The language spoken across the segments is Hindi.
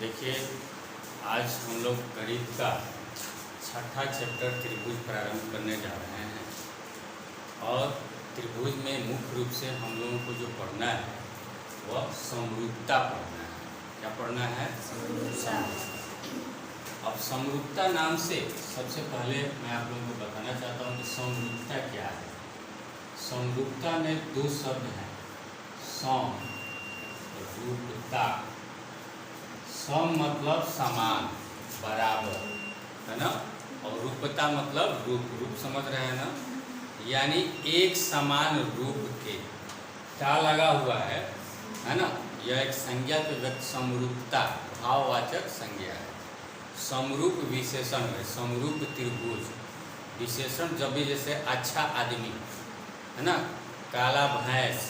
देखिए, आज हम लोग गणित का छठा चैप्टर त्रिभुज प्रारंभ करने जा रहे हैं और त्रिभुज में मुख्य रूप से हम लोगों को जो पढ़ना है वह समरूपता पढ़ना है। क्या पढ़ना है? समरूपता। अब समरूपता नाम से सबसे पहले मैं आप लोगों को बताना चाहता हूँ कि समरूपता क्या है। समरूपता में दो शब्द हैं, सम रूपता। सम मतलब समान, बराबर, है ना, और रूपता मतलब रूप। रूप समझ रहे हैं ना, यानी एक समान रूप के क्या लगा हुआ है ना। यह एक संज्ञा के व्यक्त समरूपता भाववाचक संज्ञा है। समरूप विशेषण है, समरूप त्रिभुज विशेषण जब भी जैसे अच्छा आदमी है ना, काला भैंस,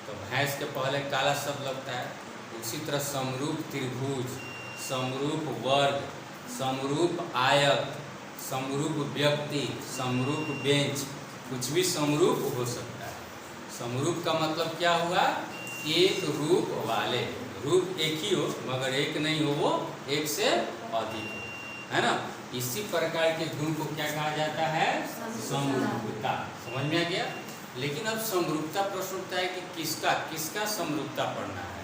तो भैंस के पहले काला शब्द लगता है। उसी तरह समरूप त्रिभुज, समरूप वर्ग, समरूप आयत, समरूप व्यक्ति, समरूप बेंच, कुछ भी समरूप हो सकता है। समरूप का मतलब क्या हुआ? एक रूप वाले। रूप एक ही हो मगर एक नहीं हो, वो एक से अधिक हो, है ना। इसी प्रकार के गुण को क्या कहा जाता है? समरूपता। समझ में आ गया? लेकिन अब समरूपता प्रश्न उठता है कि किसका समरूपता पढ़ना है।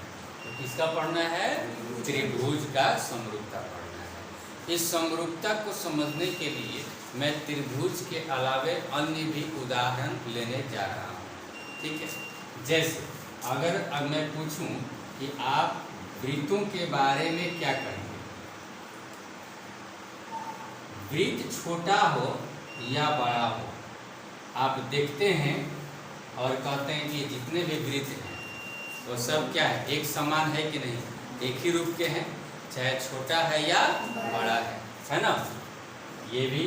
तो किसका पढ़ना है? त्रिभुज का समरूपता पढ़ना है। इस समरूपता को समझने के लिए मैं त्रिभुज के अलावे अन्य भी उदाहरण लेने जा रहा हूँ, ठीक है। जैसे अगर अब मैं पूछूं कि आप वृत्तों के बारे में क्या कहेंगे? वृत्त छोटा हो या बड़ा हो, आप देखते हैं और कहते हैं कि जितने भी वृत्त हैं वो सब क्या है? एक समान है कि नहीं? एक ही रूप के हैं, चाहे छोटा है या बड़ा है ना। ये भी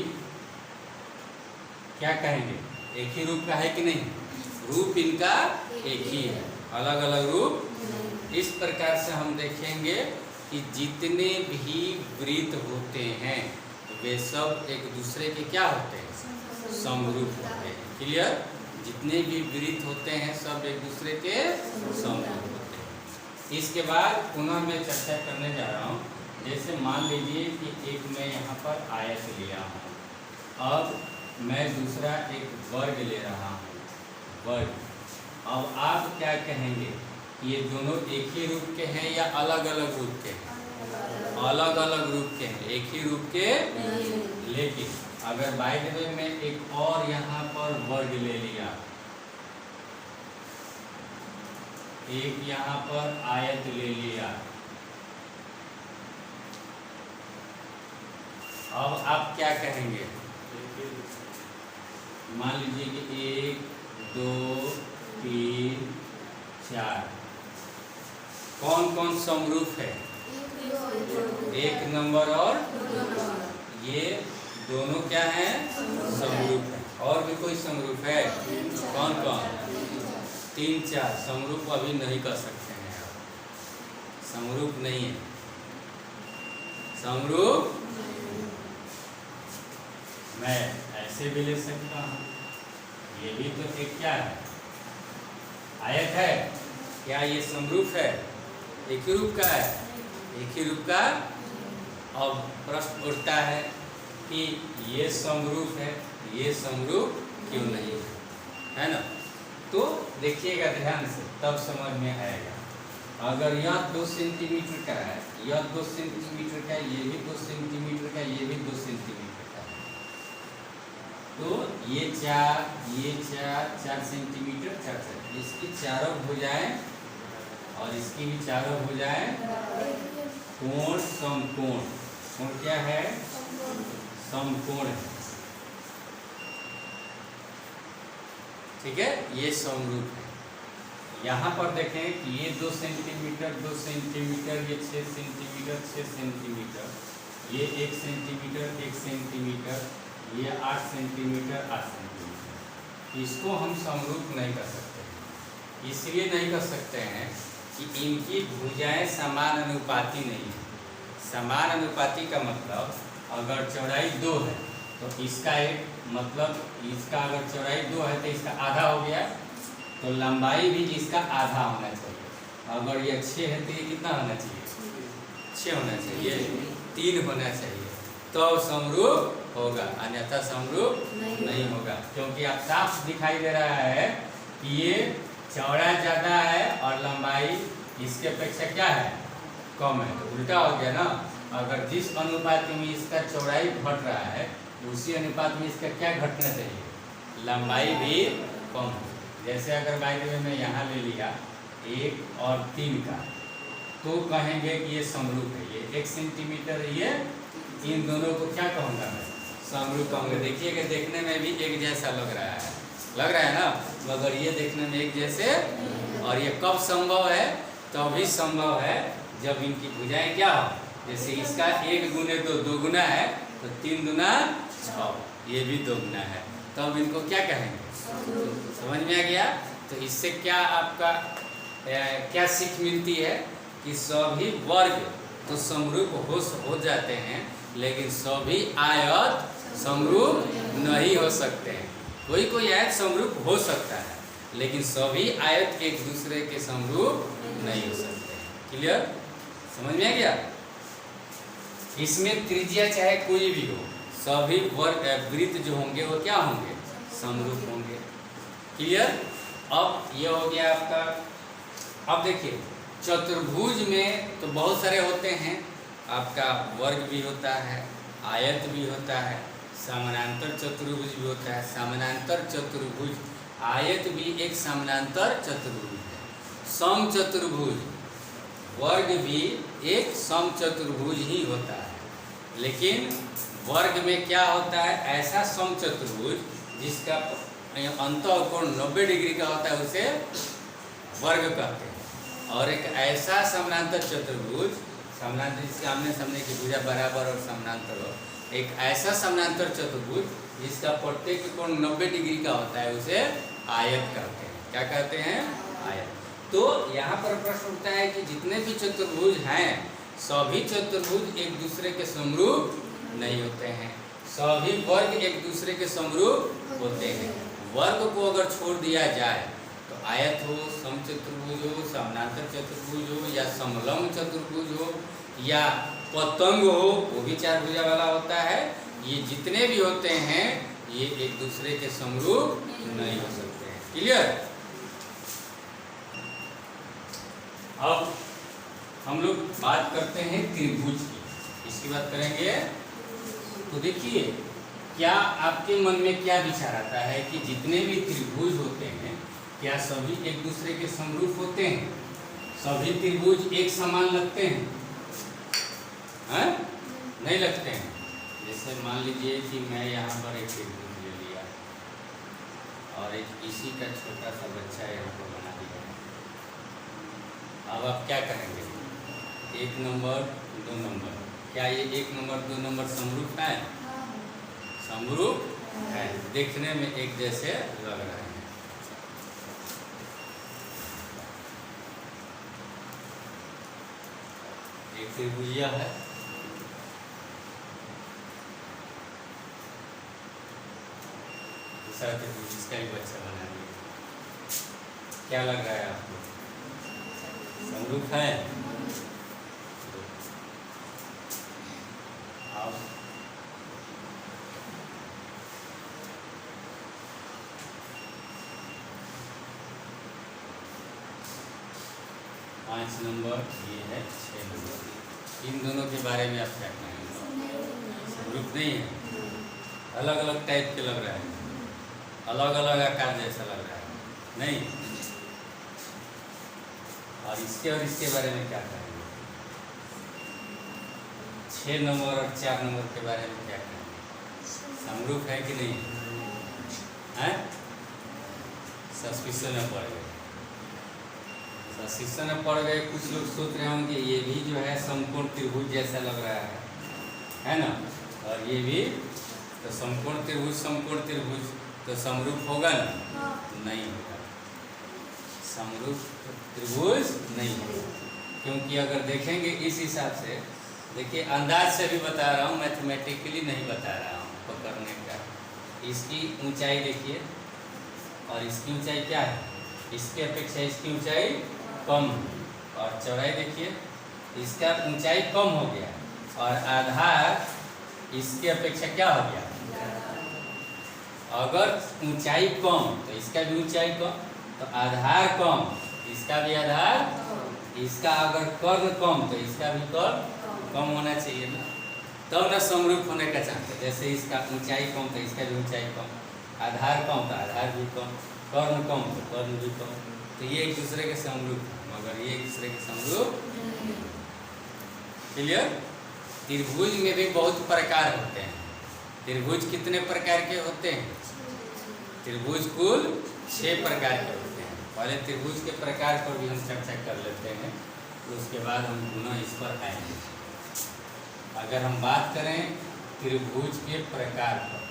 क्या कहेंगे? एक ही रूप का है कि नहीं? रूप इनका एक ही है, अलग अलग रूप। इस प्रकार से हम देखेंगे कि जितने भी वृत्त होते हैं वे सब एक दूसरे के क्या होते हैं? समरूप होते हैं। क्लियर? जितने भी वृत्त होते हैं सब एक दूसरे के समरूप होते हैं। इसके बाद पुनः मैं चर्चा करने जा रहा हूँ। जैसे मान लीजिए कि एक मैं यहाँ पर आयत लिया हूँ, अब मैं दूसरा एक वर्ग ले रहा हूँ, वर्ग। अब आप क्या कहेंगे? ये दोनों एक ही रूप के हैं या अलग अलग रूप के हैं? अलग अलग रूप के हैं, एक ही रूप के। लेकिन अगर बाय द वे में एक और यहाँ पर वर्ग ले लिया, एक यहाँ पर आयत ले लिया, अब आप क्या कहेंगे? मान लीजिए कि 1 2 3 4 कौन कौन समरूप है? 1 नंबर और ये दोनों क्या हैं? समरूप है। और भी कोई समरूप है? कौन कौन? 3 4 समरूप अभी नहीं कर सकते हैं आप, समरूप नहीं है। समरूप मैं ऐसे भी ले सकता हूँ, ये भी तो एक क्या है? आयत है। क्या ये समरूप है? एक ही रूप का है, एक ही रूप का। अब प्रश्न उठता है कि ये समरूप है, ये समरूप क्यों नहीं है, है ना। तो देखिएगा ध्यान से, तब समझ में आएगा। अगर यह 2 सेंटीमीटर का है, यह 2 सेंटीमीटर का, ये भी 2 सेंटीमीटर का, ये भी 2 सेंटीमीटर का है, तो ये 4 सेंटीमीटर 4, इसकी चारों भुजाएं और इसकी भी चारों भुजाएं कोण समकोण। कोण क्या है? समकोण है, ठीक है। ये समरूप है। यहाँ पर देखें कि ये 2 सेंटीमीटर 2 सेंटीमीटर, ये 6 सेंटीमीटर 6 सेंटीमीटर, ये 1 सेंटीमीटर 1 सेंटीमीटर, ये 8 सेंटीमीटर 8 सेंटीमीटर। इसको हम समरूप नहीं कर सकते। इसलिए नहीं कर सकते हैं कि इनकी भुजाएं समान अनुपाती नहीं है। समान अनुपाती का मतलब अगर चौड़ाई 2 है तो इसका एक मतलब, इसका अगर चौड़ाई 2 है तो इसका आधा हो गया, तो लंबाई भी इसका आधा होना चाहिए। अगर ये 6 है तो ये कितना होना चाहिए? 6 6 होना चाहिए, 3 होना चाहिए, तो समरूप होगा, अन्यथा समरूप नहीं होगा। क्योंकि आप साफ दिखाई दे रहा है कि ये चौड़ा ज़्यादा है और लंबाई इसके अपेक्षा क्या है, कम है। तो उल्टा हो गया ना, अगर जिस अनुपात में इसका चौड़ाई घट रहा है उसी अनुपात में इसका क्या घटना चाहिए, लंबाई भी कम हो। जैसे अगर बाई द वे मैं यहाँ ले लिया 1 और 3 का, तो कहेंगे कि ये समरूप है। ये 1 सेंटीमीटर, ये इन दोनों को क्या कहूँगा मैं, समरूप कहूँगा। देखिए कि देखने में भी एक जैसा लग रहा है ना, मगर ये देखने में एक जैसे, और ये कब संभव है, तो भी संभव है जब इनकी भुजाएं क्या हो, जैसे इसका 1 गुने 2 2 गुना है, तो 3 दुना 6, ये भी 2 गुना है, तब इनको क्या कहेंगे, समझ में आ गया। तो इससे क्या आपका क्या सीख मिलती है कि सभी वर्ग तो समरूप हो जाते हैं, लेकिन सभी आयत समरूप नहीं हो सकते हैं। कोई कोई आयत समरूप हो सकता है, लेकिन सभी आयत एक दूसरे के समरूप नहीं हो सकते हैं। क्लियर, समझ में आ गया। इसमें त्रिज्या चाहे कोई भी हो, सभी वर्ग वृत्त जो होंगे वो क्या होंगे, समरूप होंगे। क्लियर। अब ये हो गया आपका। अब देखिए चतुर्भुज में तो बहुत सारे होते हैं, आपका वर्ग भी होता है, आयत भी होता है, समानांतर चतुर्भुज भी होता है। समानांतर चतुर्भुज, आयत भी एक समानांतर चतुर्भुज है। सम चतुर्भुज, वर्ग भी एक सम चतुर्भुज ही होता है, लेकिन वर्ग में क्या होता है, ऐसा सम चतुर्भुज जिसका अंतः कोण 90 डिग्री का होता है उसे वर्ग कहते हैं, और एक ऐसा समानांतर चतुर्भुज, समानांतर जिसके आमने सामने की भुजा बराबर और समानांतर हो, एक ऐसा समानांतर चतुर्भुज जिसका प्रत्येक कोण 90 डिग्री का होता है उसे आयत कहते हैं। क्या कहते हैं, आयत। तो यहाँ पर प्रश्न उठता है कि जितने भी चतुर्भुज हैं सभी चतुर्भुज एक दूसरे के समरूप नहीं होते हैं, सभी वर्ग एक दूसरे के समरूप होते हैं। वर्ग को अगर छोड़ दिया जाए तो आयत हो, समचतुर्भुज हो, समानांतर चतुर्भुज हो, या समलंब चतुर्भुज हो, या पतंग हो, वो भी 4 भुजा वाला होता है। ये जितने भी होते हैं ये एक दूसरे के समरूप नहीं हो सकते हैं। क्लियर। अब हम लोग बात करते हैं त्रिभुज की, इसकी बात करेंगे। तो देखिए क्या आपके मन में क्या विचार आता है कि जितने भी त्रिभुज होते हैं क्या सभी एक दूसरे के समरूप होते हैं, सभी त्रिभुज एक समान लगते हैं, हैं? नहीं लगते हैं। जैसे मान लीजिए कि मैं यहाँ पर एक त्रिभुज ले लिया और एक इसी का छोटा सा बच्चा यहाँ पर बना दिया। अब आप क्या करेंगे, 1 नंबर 2 नंबर, क्या ये 1 नंबर 2 नंबर समरूप है, समरूप है, देखने में एक जैसे लग रहे हैं। एक त्रिभुजिया है, दूसरा त्रिभुज, इसका भी बच्चा बना दिया। क्या लग रहा है आपको, समरूप है। अब 5 नंबर, ये है 6 नंबर, इन दोनों के बारे में आप क्या कहेंगे, समरूप नहीं है, अलग अलग टाइप के लग रहा है, अलग अलग आकार जैसा लग रहा है, नहीं। और इसके बारे में क्या कहेंगे, 6 नंबर और 4 नंबर के बारे में क्या कहेंगे, समरूप है कि नहीं है। सस्पिशन में पड़ गए, सस्पिशन में पड़ गए। कुछ लोग सोच रहे होंगे ये भी जो है समकोण त्रिभुज जैसा लग रहा है ना, और ये भी तो समकोण त्रिभुज तो समरूप होगा ना, नहीं होगा, समरूप त्रिभुज नहीं होगा। क्योंकि अगर देखेंगे इस हिसाब से, देखिए अंदाज से भी बता रहा हूँ, मैथमेटिकली नहीं बता रहा हूँ पकड़ने का। इसकी ऊंचाई देखिए और इसकी ऊंचाई क्या है, इसके अपेक्षा इसकी ऊंचाई कम, और चौड़ाई देखिए इसका ऊंचाई कम हो गया और आधार इसके अपेक्षा क्या हो गया। अगर ऊंचाई कम तो इसका भी ऊंचाई कम, तो आधार कम इसका भी आधार, इसका अगर कर्ण कम तो इसका भी कर्ण कम होना चाहिए ना, तो ना समरूप होने का चांस है। जैसे इसका ऊंचाई कम तो इसका भी ऊंचाई कम, आधार कम तो आधार भी कम, कर्ण कम तो कर्ण भी कम, तो ये एक दूसरे के समरूप, मगर ये एक दूसरे के समरूप। क्लियर। त्रिभुज में भी बहुत प्रकार होते हैं। त्रिभुज कितने प्रकार के होते हैं। त्रिभुज कुल 6 प्रकार के होते हैं। पहले त्रिभुज के प्रकार पर भी हम चर्चा कर लेते हैं, तो उसके बाद हम पुनः इस पर आएंगे। अगर हम बात करें त्रिभुज के प्रकार पर,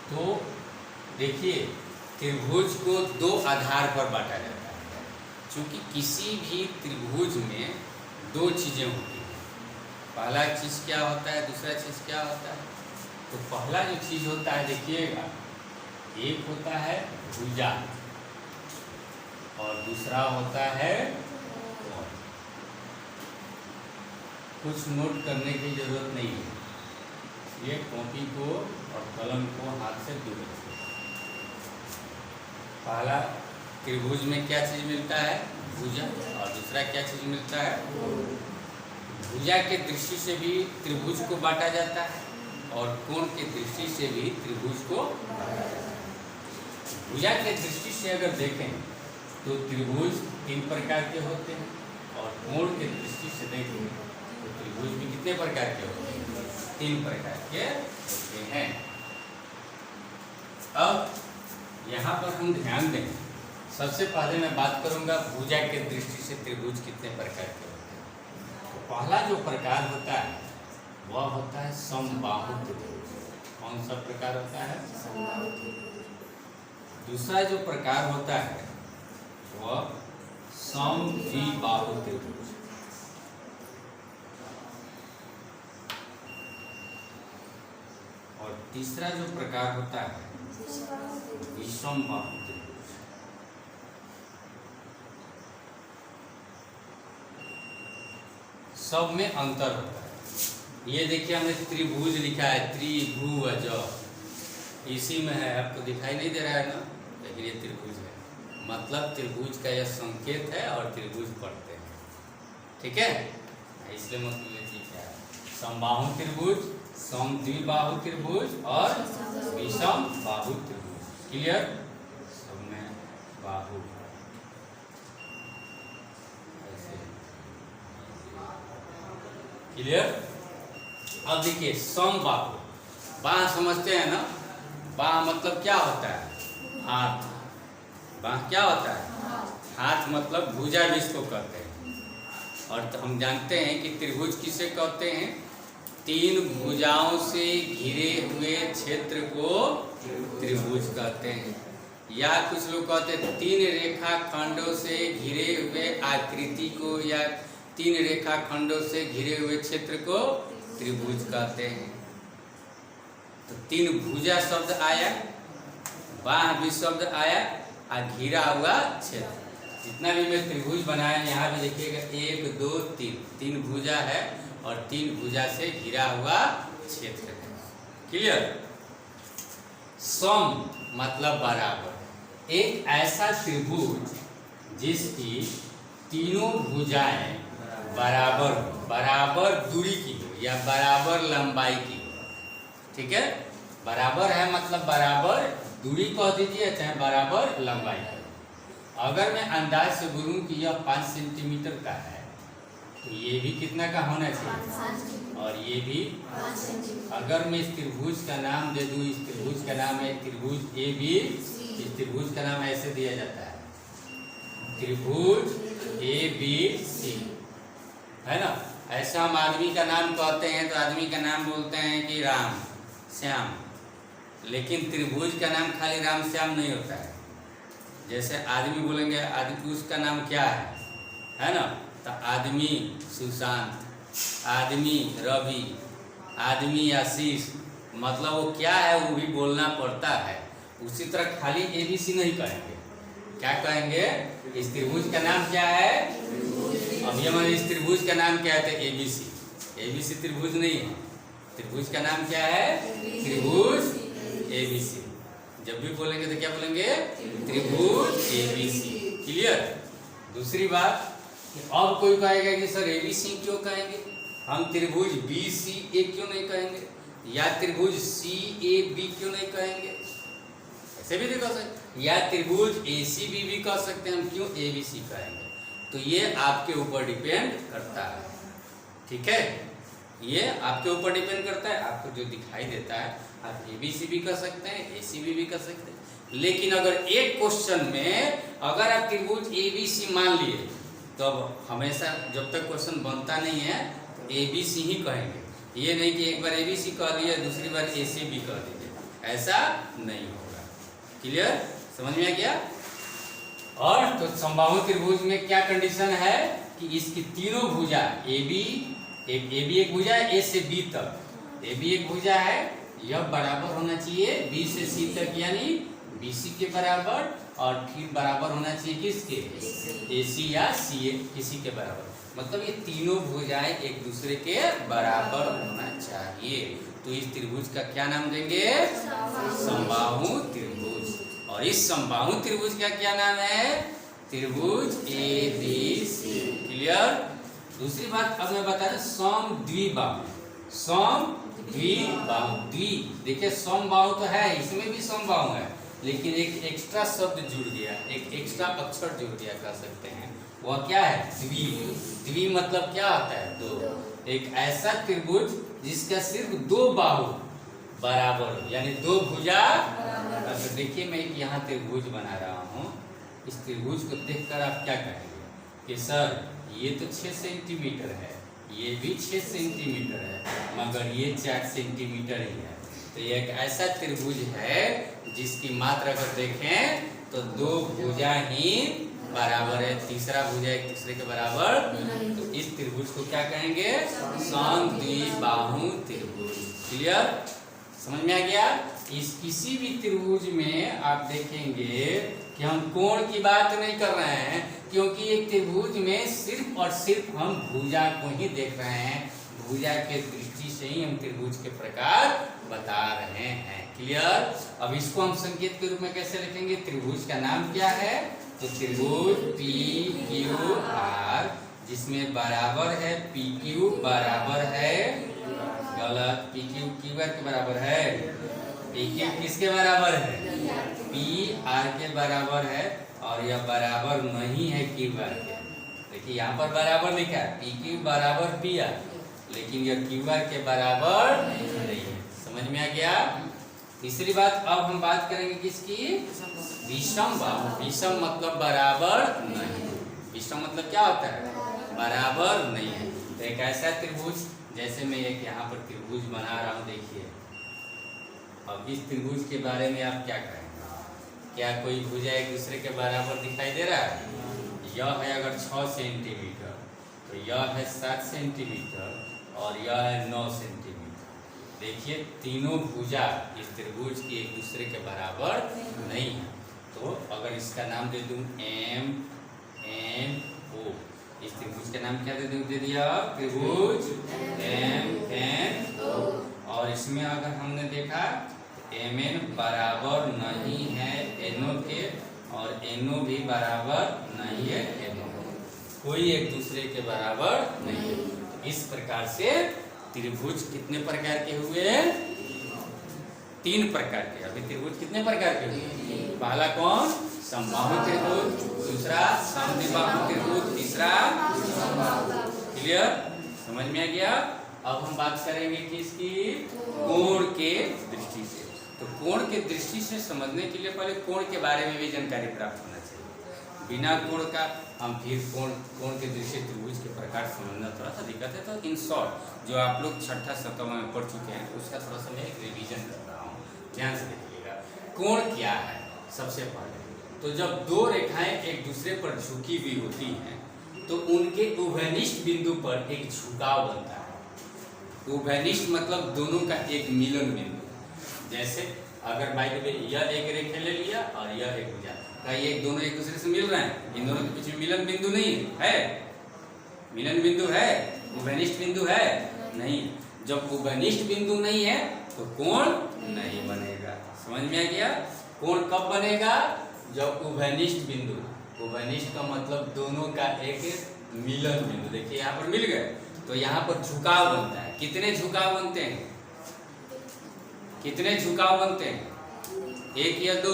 तो देखिए त्रिभुज को 2 आधार पर बांटा जाता है। चूंकि किसी भी त्रिभुज में 2 चीज़ें होती हैं। पहला चीज़ क्या होता है, दूसरा चीज़ क्या होता है। तो पहला जो चीज़ होता है देखिएगा, एक होता है भुजा और दूसरा होता है कोण। कुछ नोट करने की जरूरत नहीं है, ये कॉपी को और कलम को हाथ से दूर रखिए। पहला त्रिभुज में क्या चीज़ मिलता है, भुजा, और दूसरा क्या चीज़ मिलता है। भुजा के दृष्टि से भी त्रिभुज को बांटा जाता है और कोण के दृष्टि से भी त्रिभुज को बांटा जाता है। भुजा के दृष्टि से अगर देखें तो त्रिभुज 3 प्रकार के होते हैं और कोण के दृष्टि से देखें तो त्रिभुज भी कितने प्रकार के होते हैं, 3 प्रकार के होते हैं। अब यहाँ पर हम ध्यान दें, सबसे पहले मैं बात करूँगा भुजा के दृष्टि से त्रिभुज कितने प्रकार के होते हैं। तो पहला जो प्रकार होता है वह होता है समबाहु त्रिभुज। कौन सा प्रकार होता है, समबाहु त्रिभुज। दूसरा जो प्रकार होता है वह समद्विबाहु त्रिभुज। और तीसरा जो प्रकार होता है विषमबाहु त्रिभुज। सब में अंतर होता है। ये देखिए हमने त्रिभुज लिखा है, त्रिभुज इसी में है, आपको दिखाई नहीं दे रहा है ना, लेकिन ये त्रिभुज है। मतलब त्रिभुज का यह संकेत है और त्रिभुज पढ़ते हैं, ठीक है। इसलिए मतलब ये चीज है समबाहु त्रिभुज, समद्विबाहु त्रिभुज और विषम बाहु त्रिभुज। क्लियर। सब में बाहु ऐसे। क्लियर। अब देखिए समबाहु, बाह समझते हैं ना, बाह मतलब क्या होता है, हाथ। बाह क्या होता है, हाथ, मतलब भुजा भी इसको कहते हैं। और तो हम जानते हैं कि त्रिभुज किसे कहते हैं, 3 भुजाओं से घिरे हुए क्षेत्र को त्रिभुज कहते हैं। या कुछ लोग कहते हैं 3 रेखाखंडों से घिरे हुए आकृति को या 3 रेखाखंडों से घिरे हुए क्षेत्र को त्रिभुज कहते हैं। तो 3 भुजा शब्द आया, बाह भी शब्द आया, और घिरा हुआ क्षेत्र। जितना भी मैं त्रिभुज बनाया यहाँ भी देखिएगा 1 2 3 भुजा है और 3 भुजा से घिरा हुआ क्षेत्र है। क्लियर। सम मतलब बराबर। एक ऐसा त्रिभुज जिसकी तीनों भुजाएं बराबर दूरी की हो या बराबर लंबाई की हो, ठीक है। बराबर है मतलब बराबर दूरी कह दीजिए, चाहे बराबर लंबाई का। अगर मैं अंदाज से बोलूं कि यह 5 सेंटीमीटर का है तो ये भी कितना का होना चाहिए, और ये भी 5 सेंटीमीटर। अगर मैं इस त्रिभुज का नाम दे दूं, इस त्रिभुज का नाम है त्रिभुज ए बी, इस त्रिभुज का नाम ऐसे दिया जाता है, त्रिभुज ए बी सी, है ना। ऐसा हम आदमी का नाम कहते हैं तो आदमी का नाम बोलते हैं कि राम श्याम, लेकिन त्रिभुज का नाम खाली राम श्याम नहीं होता है। जैसे आदमी बोलेंगे, आदमी उसका नाम क्या है ना, तो आदमी सुशांत, आदमी रवि, आदमी आशीष, मतलब वो क्या है वो भी बोलना पड़ता है। उसी तरह खाली ABC नहीं कहेंगे, क्या कहेंगे? इस त्रिभुज का नाम क्या है? अब ये हमारे इस त्रिभुज का नाम क्या है? तो ABC। ABC त्रिभुज नहीं है, त्रिभुज का नाम क्या है? त्रिभुज ABC। जब भी बोलेंगे तो क्या बोलेंगे? त्रिभुज ABC। क्लियर? दूसरी बात कि अब कोई कहेगा कि सर ABC क्यों कहेंगे, हम त्रिभुज BCA क्यों नहीं कहेंगे, या त्रिभुज CAB क्यों नहीं कहेंगे? ऐसे भी नहीं कह सकते, या त्रिभुज ACB भी कह सकते हैं, हम क्यों ABC कहेंगे? तो ये आपके ऊपर डिपेंड करता है, ठीक है? ये आपके ऊपर डिपेंड करता है, आपको जो दिखाई देता है आप ABC भी कर सकते हैं, ACB भी कर सकते हैं। लेकिन अगर एक क्वेश्चन में अगर आप त्रिभुज ABC मान लिए तो अब हमेशा जब तक क्वेश्चन बनता नहीं है तो ABC ही कहेंगे, ये नहीं कि एक बार ABC कह दिया दूसरी बार ACB कह दीजिए, ऐसा नहीं होगा। क्लियर? समझ में आ गया? और तो समबाहु त्रिभुज में क्या कंडीशन है कि इसकी तीनों भुजा AB एक भुजा है A से B तक, AB एक भुजा है, यह बराबर होना चाहिए B से C तक, यानी BC के बराबर, और फिर बराबर होना चाहिए किसके? AC या CA किसी के बराबर। मतलब ये तीनों भुजाएं एक दूसरे के बराबर होना चाहिए। तो इस त्रिभुज का क्या नाम देंगे? समबाहु त्रिभुज। और इस समबाहु त्रिभुज का क्या नाम है? त्रिभुज ABC। क्लियर? दूसरी बात अब मैं बता रहा समद्विबाहु। समद्विबाहु, द्वि देखिए समबाहु तो है, इसमें भी समबाहु है, लेकिन एक एक्स्ट्रा शब्द जुड़ गया, एक एक्स्ट्रा अक्षर जुड़ गया कह सकते हैं, वह क्या है? द्वि। द्वि मतलब क्या होता है? दो। एक ऐसा त्रिभुज जिसका सिर्फ दो बाहु बराबर हो, यानी दो भुजा। तो देखिए मैं यहाँ त्रिभुज बना रहा हूँ, इस त्रिभुज को देखकर आप क्या कहेंगे कि सर ये तो 6 सेंटीमीटर है, ये भी 6 सेंटीमीटर है, मगर ये 4 सेंटीमीटर ही है। तो ये एक ऐसा त्रिभुज है जिसकी मात्रा अगर देखें तो दो भुजा ही बराबर है, तीसरा भुजा एक दूसरे के बराबर। तो इस त्रिभुज को क्या कहेंगे? समद्विबाहु त्रिभुज। क्लियर? समझ में आ गया? इस किसी भी त्रिभुज में आप देखेंगे कि हम कोण की बात नहीं कर रहे हैं, क्योंकि एक त्रिभुज में सिर्फ और सिर्फ हम भुजा को ही देख रहे हैं, भुजा के दृष्टि से ही हम त्रिभुज के प्रकार बता रहे हैं। क्लियर? अब इसको हम संकेत के रूप में कैसे लिखेंगे? त्रिभुज का नाम क्या है? तो त्रिभुज PQR, जिसमें बराबर है PQ बराबर है, गलत, PQ QR के बराबर है, PQ किसके बराबर है? PR के बराबर है, और यह बराबर नहीं है QR के। देखिए यहाँ पर बराबर लिखा है PQ बराबर PR, लेकिन यह QR के बराबर नहीं है। समझ में आ गया? तीसरी बात अब हम बात करेंगे किसकी? विषम बाहु। विषम मतलब बराबर नहीं। विषम मतलब क्या होता है? बराबर नहीं है। तो एक ऐसा त्रिभुज, जैसे मैं एक यहाँ पर त्रिभुज बना रहा हूँ, देखिए। अब इस त्रिभुज के बारे में आप क्या कहेंगे? क्या कोई भुजा एक दूसरे के बराबर दिखाई दे रहा है? यह है अगर 6 सेंटीमीटर, तो यह है 7 सेंटीमीटर, और यह है 9 सेंटीमीटर। देखिए तीनों भुजा इस त्रिभुज की एक दूसरे के बराबर नहीं है। तो अगर इसका नाम दे दूं MNO, इस त्रिभुज का नाम क्या दे दिया? त्रिभुज MNO। और इसमें अगर हमने देखा MN बराबर नहीं है NO के, और NO भी बराबर नहीं है NO, कोई एक दूसरे के बराबर नहीं है। तो इस प्रकार से त्रिभुज कितने प्रकार के हुए? 3 प्रकार के। अभी त्रिभुज कितने प्रकार के हुए? पहला कौन? समबाहु त्रिभुज, दूसरा समद्विबाहु त्रिभुज, तीसरा। क्लियर? समझ में आ गया? अब हम बात करेंगे किसकी? कोण के दृष्टि से। तो कोण के दृष्टि से समझने के लिए पहले कोण के बारे में भी जानकारी प्राप्त होना चाहिए। बिना कोण का हम फिर कोण के दृष्टि से त्रिभुज के प्रकार समझना थोड़ा सा दिक्कत है। तो इन शॉर्ट जो आप लोग 6ठा 7वां में पढ़ चुके हैं, उसका थोड़ा सा मैं एक रिवीजन कर रहा हूँ, ध्यान से देखिएगा। कोण क्या है? सबसे पहले तो जब दो रेखाएं एक दूसरे पर झुकी हुई होती हैं तो उनके उभयनिष्ठ बिंदु पर एक झुकाव बनता है। उभयनिष्ठ मतलब दोनों का एक मिलन बिंदु। जैसे अगर बाय द वे यह एक रेखा ले लिया और यह एक भुजा, क्या ये दोनों एक दूसरे से मिल रहे हैं? इन दोनों के बीच में मिलन बिंदु नहीं है? मिलन बिंदु है? उभयनिष्ठ बिंदु है? नहीं। जब उभयनिष्ठ बिंदु नहीं है तो कोण नहीं बनेगा। समझ में आ गया? कोण कब बनेगा? जब उभयनिष्ठ बिंदु, उभयनिष्ठ का मतलब दोनों का एक मिलन बिंदु, देखिए यहाँ पर मिल गए तो यहाँ पर झुकाव बनता है। कितने झुकाव बनते हैं? कितने झुकाव बनते हैं? एक या दो?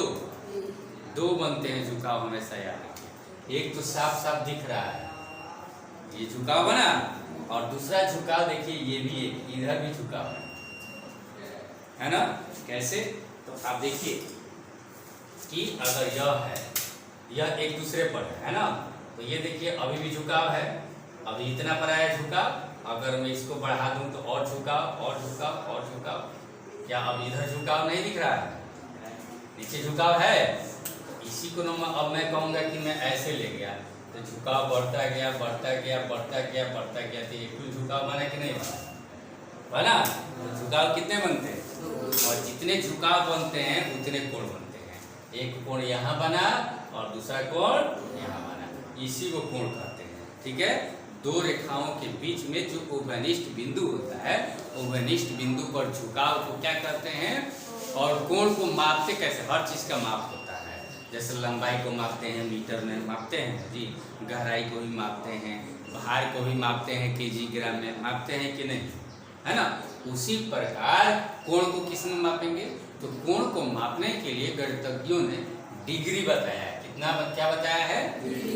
दो बनते हैं झुकाव, हमेशा याद रखिए। एक तो साफ साफ दिख रहा है, ये झुकाव बना, और दूसरा झुकाव देखिए ये भी एक, इधर भी झुकाव है ना? कैसे? तो आप देखिए कि अगर यह है, यह एक दूसरे पर है ना, तो ये देखिए अभी भी झुकाव है, अभी इतना पर आया झुकाव, अगर मैं इसको बढ़ा दूं तो और झुकाव और झुकाव और झुकाव। क्या अब इधर झुकाव नहीं दिख रहा है? नीचे झुकाव है। इसी को अब मैं कहूँगा कि मैं ऐसे ले गया तो झुकाव बढ़ता गया बढ़ता गया बढ़ता गया बढ़ता गया, तो ये कुल झुकाव बना कि नहीं बना? बना। तो झुकाव कितने बनते हैं? और जितने झुकाव बनते हैं उतने कोण बनते हैं। एक कोण यहाँ बना और दूसरा कोण यहाँ बना, इसी को कोण कहते हैं। ठीक है? दो रेखाओं के बीच में जो उभयनिष्ठ बिंदु होता है, उभयनिष्ठ बिंदु पर झुकाव को क्या कहते हैं? और कोण को मापते कैसे? हर चीज का माप होता है। जैसे लंबाई को मापते हैं मीटर में मापते हैं जी, गहराई को भी मापते हैं, भार को भी मापते हैं केजी ग्राम में मापते हैं कि नहीं, है ना? उसी प्रकार कोण को किस में मापेंगे? तो कोण को मापने के लिए गणितज्ञों ने डिग्री बताया है। कितना क्या बताया है?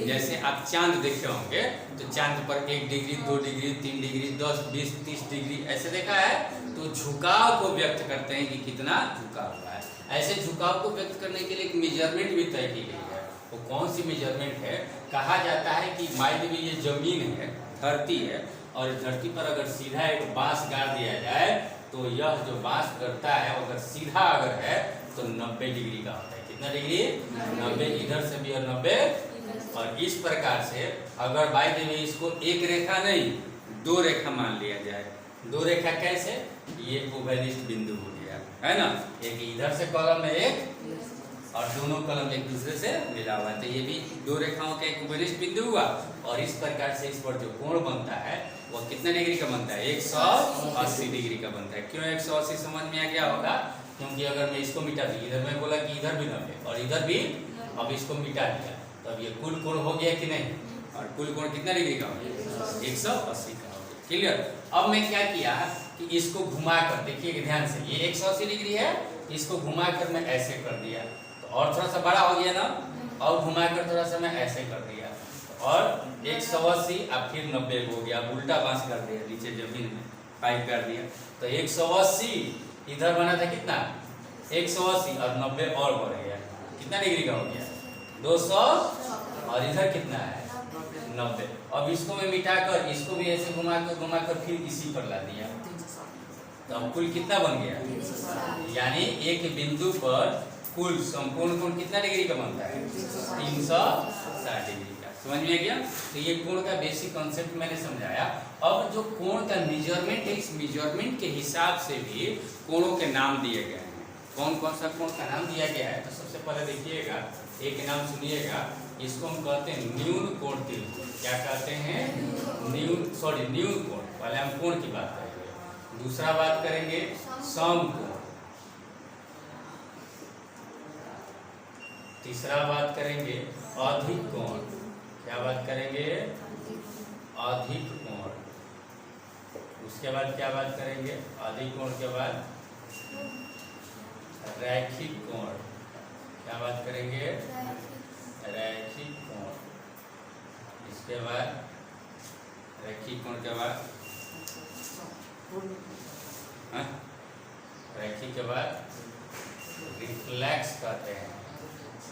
जैसे आप चांद देखे होंगे तो चांद पर 1 डिग्री 2 डिग्री 3 डिग्री 10 20 30 डिग्री ऐसे देखा है, तो झुकाव को व्यक्त करते हैं कि कितना झुकाव हुआ है। ऐसे झुकाव को व्यक्त करने के लिए एक मेजरमेंट भी तय की गई है। वो कौन सी मेजरमेंट है? कहा जाता है कि मान लीजिए ये जमीन है, धरती है, और धरती पर अगर सीधा एक बांस गाड़ दिया जाए तो यह जो बांस गड़ता है अगर सीधा अगर है तो 90 डिग्री का होता है। कितना डिग्री? 90। इधर से भी और 90। और इस प्रकार से अगर बाय द वे इसको एक रेखा नहीं 2 रेखा मान लिया जाए, 2 रेखा कैसे? ये उभयनिष्ठ बिंदु हो गया, है ना? एक इधर से कॉलम है एक, और दोनों कॉलम एक दूसरे से मिला हुआ है, तो ये भी 2 रेखाओं का एक उभयनिष्ठ बिंदु हुआ। और इस प्रकार से इस पर जो कोण बनता है वो कितने डिग्री का बनता है? 180 डिग्री का बनता है। क्यों 180? समझ में आ गया होगा, क्योंकि अगर मैं इसको मिटा दूँ, इधर मैं बोला कि इधर भी 90 और इधर भी, अब इसको मिटा दिया तो अब ये कुल कोण हो गया कि नहीं? और कुल कोण कितना डिग्री का हो गया? 180 का हो गया। क्लियर? अब मैं क्या किया कि इसको घुमाकर, देखिए ध्यान से, ये 180 डिग्री है, इसको घुमाकर मैं ऐसे कर दिया तो और थोड़ा सा बड़ा हो गया ना, और घुमाकर थोड़ा सा मैं ऐसे कर दिया और 180 अब फिर 90 हो गया, उल्टा बांस कर दिया, नीचे जमीन में पाइप कर दिया तो 180 इधर बना था कितना? 180 और 90 और बढ़ गया, कितना डिग्री का हो गया? 200। और इधर कितना है? 90। अब इसको मैं मिटाकर इसको भी ऐसे घुमाकर फिर इसी पर ला दिया तो अब कुल कितना बन गया? यानी एक बिंदु पर कुल संपूर्ण कोण कितना डिग्री का बनता है? 360 डिग्री का। समझ में आ गया? तो ये कोण का बेसिक कॉन्सेप्ट मैंने समझाया। अब जो कोण का मेजरमेंट है, इस मेजरमेंट के हिसाब से भी कोणों के नाम दिए गए हैं। कौन कौन सा कोण का नाम दिया गया है? तो सबसे पहले देखिएगा, एक नाम सुनिएगा, इसको हम कहते हैं न्यून कोण त्रिभुज। क्या कहते हैं? न्यून कोण। पहले हम कोण की बात करेंगे। दूसरा बात करेंगे समकोण। तीसरा बात करेंगे अधिक कोण। क्या बात करेंगे? अधिक कोण। उसके बाद क्या बात करेंगे? अधिक कोण के बाद रैखिक कोण। क्या बात करेंगे? रैखिक कोण। इसके बाद रैखिक कोण के बाद रैखिक के बाद रिफ्लेक्स कहते हैं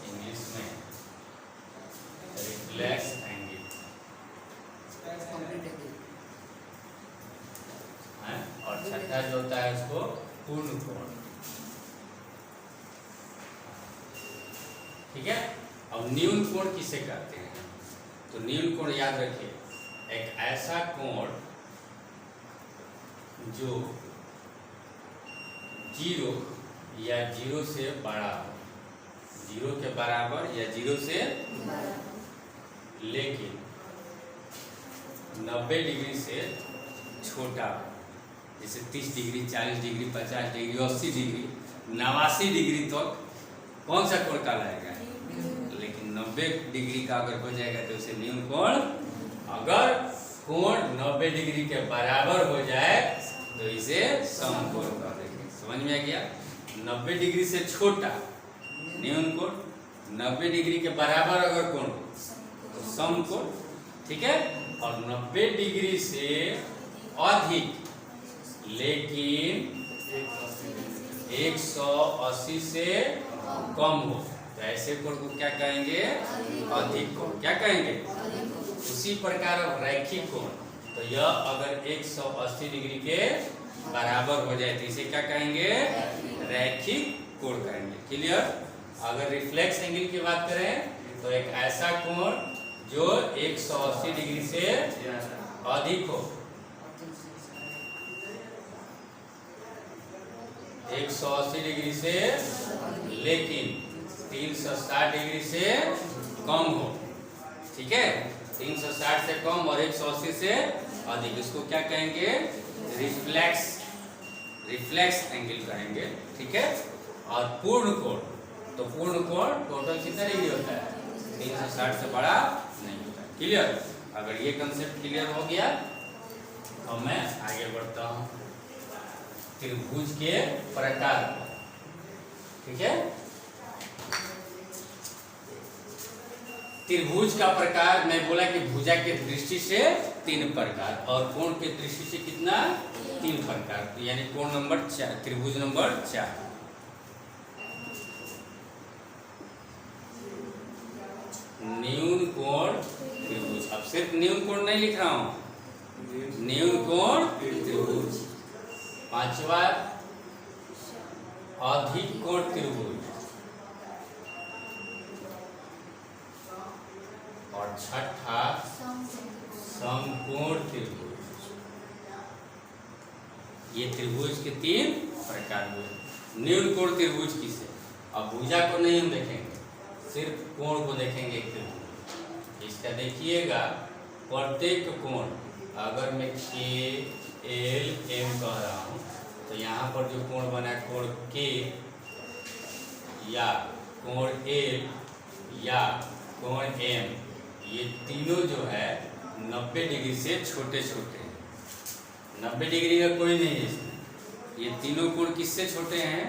इंग्लिश में, रिफ्लेक्स एंगल। और छठा जो होता है उसको पूर्ण कोण। ठीक है? अब न्यून कोण किसे कहते हैं? तो न्यून कोण याद रखिए, एक ऐसा कोण जो 0 या 0 से बड़ा हो, 0 के बराबर या 0 से, लेकिन 90 डिग्री से छोटा हो। जैसे 30 degree, 40 degree, 50 degree, 80 degree, 89 degree तक कौन सा कोण कहलाएगा? लेकिन 90 डिग्री का अगर हो जाएगा तो उसे न्यून कोण। अगर कोण 90 डिग्री के बराबर हो जाए तो इसे समकोण कह देंगे। समझ में आ गया? 90 डिग्री से छोटा न्यून कोण, 90 डिग्री के बराबर अगर कोण हो तो समकोण, ठीक है। और 90 डिग्री से अधिक लेकिन 180 से कम हो तो ऐसे कोण को क्या कहेंगे? अधिक कोण। क्या कहेंगे? उसी प्रकार रैखिक कोण, तो यह अगर 180 डिग्री के बराबर हो जाए तो इसे क्या कहेंगे? रैखिक कोण कहेंगे। क्लियर? अगर रिफ्लेक्स एंगल की बात करें तो एक ऐसा कोण जो 180 डिग्री से अधिक हो, 180 डिग्री से लेकिन 360 डिग्री से कम हो, ठीक है। 360 से कम और 180 से अधिक, इसको क्या कहेंगे? रिफ्लेक्स एंगल कहेंगे, ठीक है। और पूर्ण कोण, तो पूर्ण कोण टोटल कितना डिग्री होता है? 360 से बड़ा नहीं होता। क्लियर? अगर ये कंसेप्ट क्लियर हो गया तो मैं आगे बढ़ता हूँ त्रिभुज के प्रकार, ठीक है। त्रिभुज का प्रकार मैं बोला कि भुजा के दृष्टि से 3 प्रकार और कोण के दृष्टि से कितना? 3 प्रकार, तो यानी कोण नंबर 4, त्रिभुज नंबर 4। न्यून कोण त्रिभुज। अब सिर्फ न्यून कोण नहीं लिख रहा हूं, न्यून कोण त्रिभुज। 5वां अधिक कोण त्रिभुज और 6ठा समकोण त्रिभुज। ये त्रिभुज के 3 प्रकार हुए। न्यून कोण त्रिभुज किसे? अब भुजा को नहीं हम देखेंगे, सिर्फ कोण को देखेंगे एक त्रिभुज। इसका देखिएगा प्रत्येक कोण, अगर मैं K L M कह रहा हूँ तो यहाँ पर जो कोण बना कोण K या कोण L या कोण M, ये तीनों जो है 90 डिग्री से छोटे छोटे हैं। 90 डिग्री का कोई नहीं है इसमें। ये तीनों कोण किससे छोटे हैं?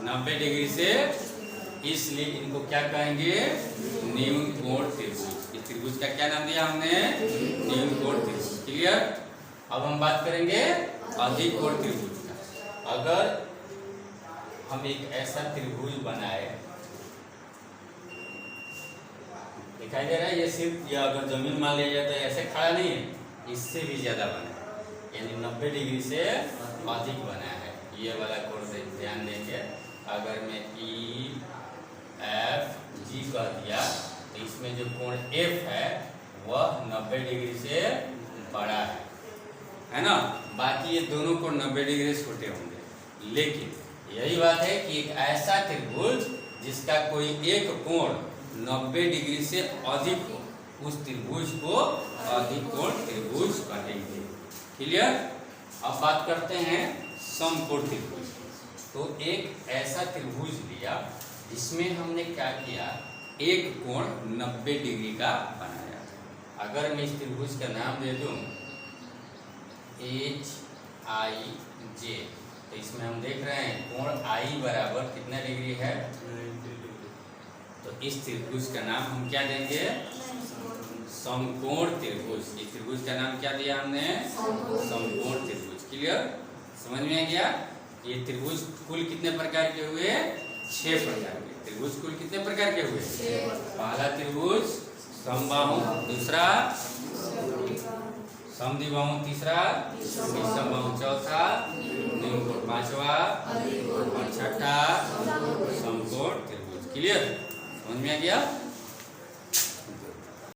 90 डिग्री से, इसलिए इनको क्या कहेंगे? न्यून कोण त्रिभुज। इस त्रिभुज का क्या नाम दिया हमने? न्यून कोण त्रिभुज। क्लियर? अब हम बात करेंगे अधिक कोण त्रिभुज का। अगर हम एक ऐसा त्रिभुज बनाए, दिखाई दे रहा है, ये सिर्फ ये अगर जमीन मान लिया जाए तो ऐसे खड़ा नहीं है, इससे भी ज्यादा बना है, यानी 90 डिग्री से अधिक बना है। ये वाला कोण ध्यान देंगे। अगर मैं E F G कह दिया तो इसमें जो कोण F है वह 90 डिग्री से बड़ा है ना। बाकी ये दोनों कोण 90 डिग्री से छोटे होंगे। लेकिन यही बात है कि एक ऐसा त्रिभुज जिसका कोई एक कोण 90 डिग्री से अधिक हो, उस त्रिभुज को अधिक कोण त्रिभुज कहेंगे। क्लियर? अब बात करते हैं समकोण त्रिभुज। तो एक ऐसा त्रिभुज लिया जिसमें हमने क्या किया? एक कोण 90 डिग्री का बनाया। अगर मैं इस त्रिभुज का नाम दे दूं H I J, तो इसमें हम देख रहे हैं कोण I बराबर कितना डिग्री है? तो इस त्रिभुज का नाम हम क्या देंगे? समकोण त्रिभुज। इस त्रिभुज का नाम क्या दिया हमने? समकोण त्रिभुज। क्लियर? समझ में आ गया? ये त्रिभुज कुल कितने प्रकार के हुए? 6 प्रकार के। त्रिभुज कुल कितने प्रकार के हुए? पहला त्रिभुज समबाहु, दूसरा समद्विबाहु, तीसरा समबाहु, चौथा न्यून कोण, 5वां और 6ठा समकोण त्रिभुज। क्लियर? समझ में आ गया?